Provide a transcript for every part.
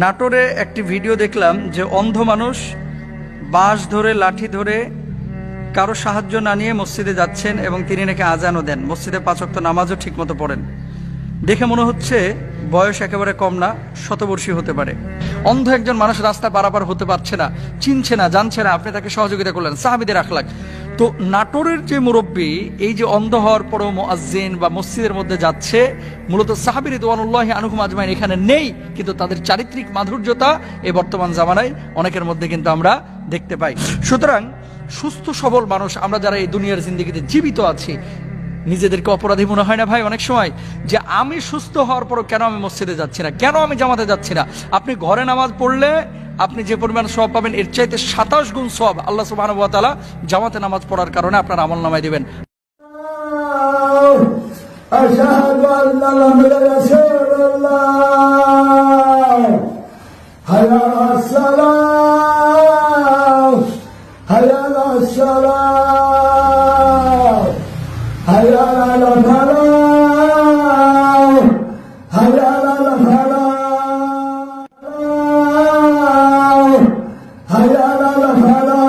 নাটোরে একটি ভিডিও দেখলাম যে অন্ধ মানুষ বাঁশ ধরে লাঠি ধরে কারো সাহায্য না নিয়ে মসজিদে যাচ্ছেন এবং তিনি নাকি আজানও দেন, মসজিদে 5 ওয়াক্ত নামাজও ঠিকমতো পড়েন। দেখে মনে হচ্ছে বয়স একেবারে কম না, শতবর্ষী হতে পারে। অন্ধ একজন মানুষ রাস্তা পারাপার হতে পারছে না, চিনছে না, জানছে না, আপনি তাকে সহযোগিতা করলেন। সাহাবীদের আখলাক। তো নাটোরের যে মুরব্বী এই যে অন্ধ হওয়ার পরেও মুয়াজ্জিন বা মসজিদের মধ্যে যাচ্ছে, মূলত সাহাবী রিদওয়ানুল্লাহি আনহুম আজমাইন এখানে নেই, কিন্তু তাদের চারিত্রিক মাধুর্যতা এই বর্তমান জামানায় অনেকের মধ্যে কিন্তু আমরা দেখতে পাই। সুতরাং সুস্থ সবল মানুষ আমরা যারা এই দুনিয়ার জিন্দেগিতে জীবিত আছি, নিজেদেরকে অপরাধী মনে হয় না ভাই অনেক সময়, যে আমি সুস্থ হওয়ার পরও কেন আমি মসজিদে যাচ্ছি না, কেন আমি জামাতে যাচ্ছি না? আপনি ঘরে নামাজ পড়লে আপনি যে পরিমাণ সওয়াব পাবেন এর চাইতে 27 গুণ সওয়াব আল্লাহ সুবহানাহু ওয়া তাআলা জামাতে নামাজ পড়ার কারণে আপনার আমলনামায় দিবেন। আশহাদু আল্লা মুহাম্মাদার রাসূলুল্লাহ, হাইয়া আলাস সালাহ, হাইয়া আলাস সালাহ, হাইয়া আলাল ফালাহ, হাইয়া আলাল ফালাহ, হাইয়া আলাল ফালাহ।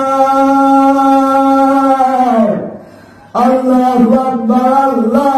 আল্লাহু আকবার, আল্লাহ